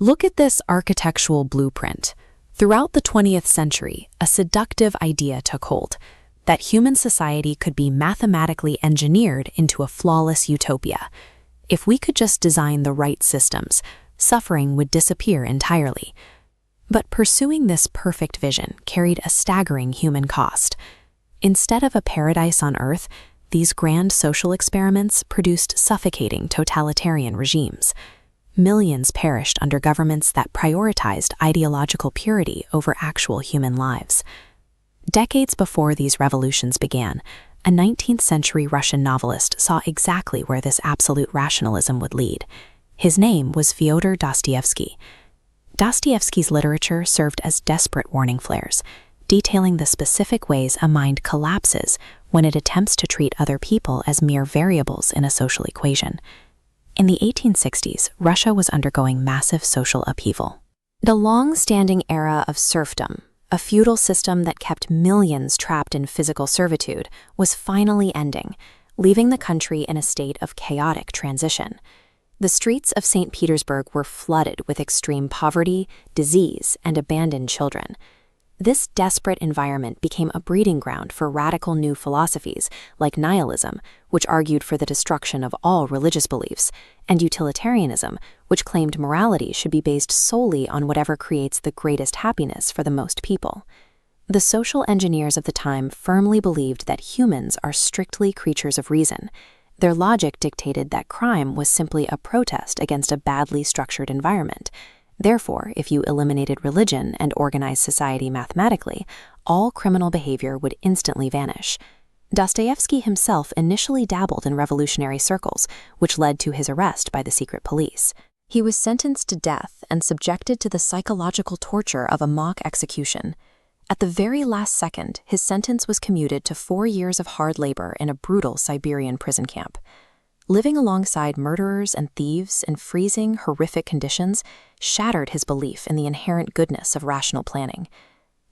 Look at this architectural blueprint. Throughout the 20th century, a seductive idea took hold that human society could be mathematically engineered into a flawless utopia. If we could just design the right systems, suffering would disappear entirely. But pursuing this perfect vision carried a staggering human cost. Instead of a paradise on Earth, these grand social experiments produced suffocating totalitarian regimes. Millions perished under governments that prioritized ideological purity over actual human lives. Decades before these revolutions began, a 19th-century Russian novelist saw exactly where this absolute rationalism would lead. His name was Fyodor Dostoevsky. Dostoevsky's literature served as desperate warning flares, detailing the specific ways a mind collapses when it attempts to treat other people as mere variables in a social equation. In the 1860s, Russia was undergoing massive social upheaval. The long-standing era of serfdom, a feudal system that kept millions trapped in physical servitude, was finally ending, leaving the country in a state of chaotic transition. The streets of St. Petersburg were flooded with extreme poverty, disease, and abandoned children. This desperate environment became a breeding ground for radical new philosophies like nihilism, which argued for the destruction of all religious beliefs, and utilitarianism, which claimed morality should be based solely on whatever creates the greatest happiness for the most people. The social engineers of the time firmly believed that humans are strictly creatures of reason. Their logic dictated that crime was simply a protest against a badly structured environment. Therefore, if you eliminated religion and organized society mathematically, all criminal behavior would instantly vanish. Dostoevsky himself initially dabbled in revolutionary circles, which led to his arrest by the secret police. He was sentenced to death and subjected to the psychological torture of a mock execution. At the very last second, his sentence was commuted to 4 years of hard labor in a brutal Siberian prison camp. Living alongside murderers and thieves in freezing, horrific conditions shattered his belief in the inherent goodness of rational planning.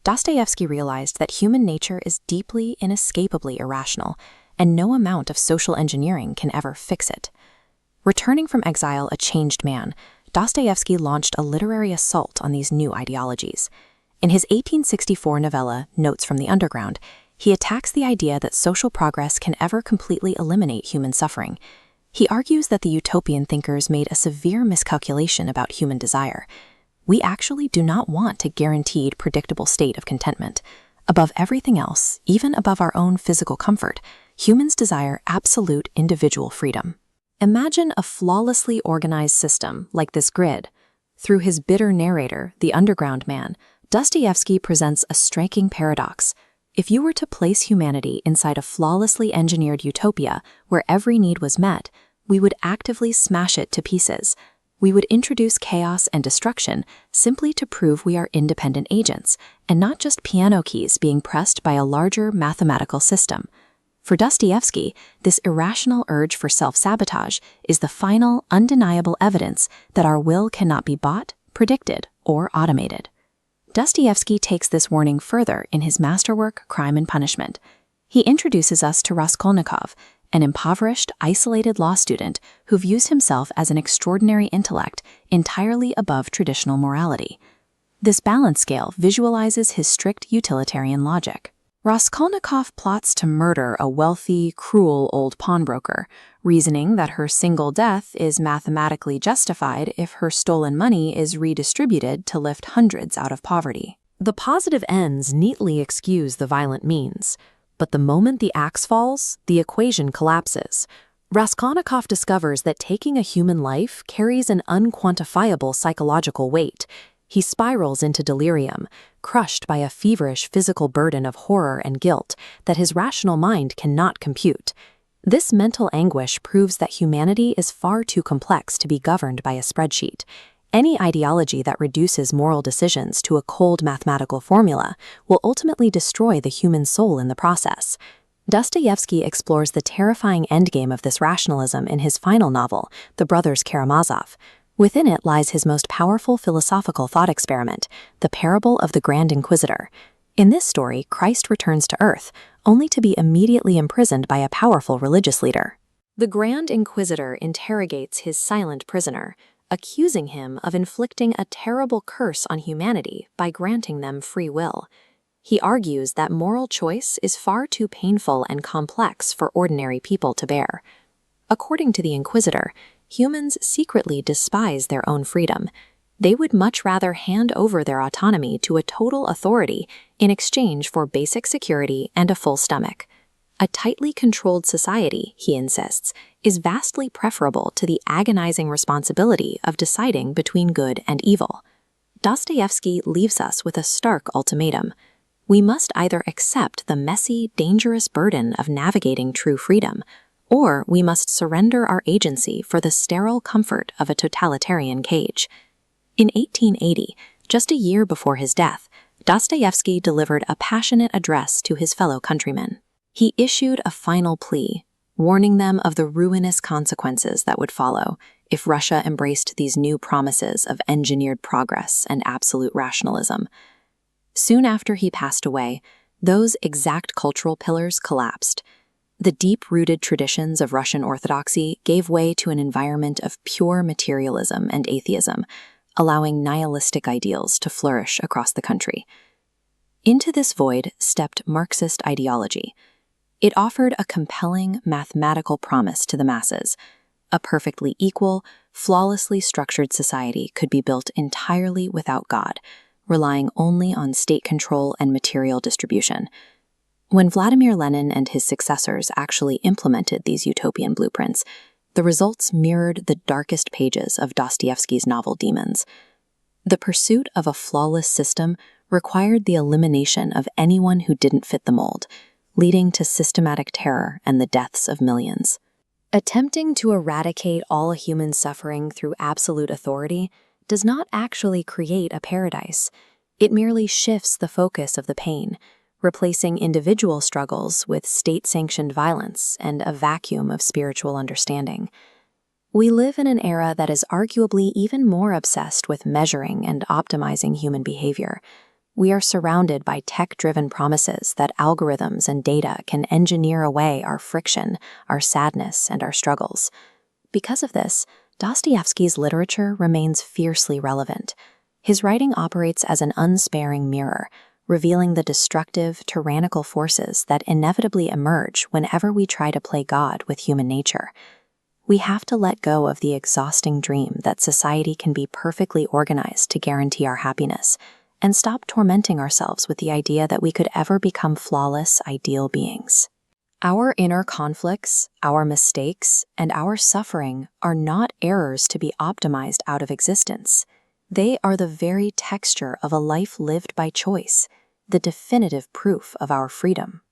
Dostoevsky realized that human nature is deeply, inescapably irrational, and no amount of social engineering can ever fix it. Returning from exile a changed man, Dostoevsky launched a literary assault on these new ideologies. In his 1864 novella, Notes from the Underground, he attacks the idea that social progress can ever completely eliminate human suffering. He argues that the utopian thinkers made a severe miscalculation about human desire. We actually do not want a guaranteed, predictable state of contentment. Above everything else, even above our own physical comfort, humans desire absolute individual freedom. Imagine a flawlessly organized system like this grid. Through his bitter narrator, the Underground Man, Dostoevsky presents a striking paradox. If you were to place humanity inside a flawlessly engineered utopia where every need was met, we would actively smash it to pieces. We would introduce chaos and destruction simply to prove we are independent agents, and not just piano keys being pressed by a larger mathematical system. For Dostoevsky, this irrational urge for self-sabotage is the final, undeniable evidence that our will cannot be bought, predicted, or automated. Dostoevsky takes this warning further in his masterwork, Crime and Punishment. He introduces us to Raskolnikov, an impoverished, isolated law student who views himself as an extraordinary intellect entirely above traditional morality. This balance scale visualizes his strict utilitarian logic. Raskolnikov plots to murder a wealthy, cruel old pawnbroker, reasoning that her single death is mathematically justified if her stolen money is redistributed to lift hundreds out of poverty. The positive ends neatly excuse the violent means, but the moment the axe falls, the equation collapses. Raskolnikov discovers that taking a human life carries an unquantifiable psychological weight. He spirals into delirium, crushed by a feverish physical burden of horror and guilt that his rational mind cannot compute. This mental anguish proves that humanity is far too complex to be governed by a spreadsheet. Any ideology that reduces moral decisions to a cold mathematical formula will ultimately destroy the human soul in the process. Dostoevsky explores the terrifying endgame of this rationalism in his final novel, The Brothers Karamazov. Within it lies his most powerful philosophical thought experiment, the parable of the Grand Inquisitor. In this story, Christ returns to Earth, only to be immediately imprisoned by a powerful religious leader. The Grand Inquisitor interrogates his silent prisoner, accusing him of inflicting a terrible curse on humanity by granting them free will. He argues that moral choice is far too painful and complex for ordinary people to bear. According to the Inquisitor, humans secretly despise their own freedom. They would much rather hand over their autonomy to a total authority in exchange for basic security and a full stomach. A tightly controlled society, he insists, is vastly preferable to the agonizing responsibility of deciding between good and evil. Dostoevsky leaves us with a stark ultimatum. We must either accept the messy, dangerous burden of navigating true freedom, or we must surrender our agency for the sterile comfort of a totalitarian cage. In 1880, just a year before his death, Dostoevsky delivered a passionate address to his fellow countrymen. He issued a final plea, warning them of the ruinous consequences that would follow if Russia embraced these new promises of engineered progress and absolute rationalism. Soon after he passed away, those exact cultural pillars collapsed. The deep-rooted traditions of Russian Orthodoxy gave way to an environment of pure materialism and atheism, allowing nihilistic ideals to flourish across the country. Into this void stepped Marxist ideology. It offered a compelling mathematical promise to the masses. A perfectly equal, flawlessly structured society could be built entirely without God, relying only on state control and material distribution. When Vladimir Lenin and his successors actually implemented these utopian blueprints, the results mirrored the darkest pages of Dostoevsky's novel Demons. The pursuit of a flawless system required the elimination of anyone who didn't fit the mold, leading to systematic terror and the deaths of millions. Attempting to eradicate all human suffering through absolute authority does not actually create a paradise. It merely shifts the focus of the pain, replacing individual struggles with state-sanctioned violence and a vacuum of spiritual understanding. We live in an era that is arguably even more obsessed with measuring and optimizing human behavior. We are surrounded by tech-driven promises that algorithms and data can engineer away our friction, our sadness, and our struggles. Because of this, Dostoevsky's literature remains fiercely relevant. His writing operates as an unsparing mirror, revealing the destructive, tyrannical forces that inevitably emerge whenever we try to play God with human nature. We have to let go of the exhausting dream that society can be perfectly organized to guarantee our happiness, and stop tormenting ourselves with the idea that we could ever become flawless, ideal beings. Our inner conflicts, our mistakes, and our suffering are not errors to be optimized out of existence. They are the very texture of a life lived by choice, the definitive proof of our freedom.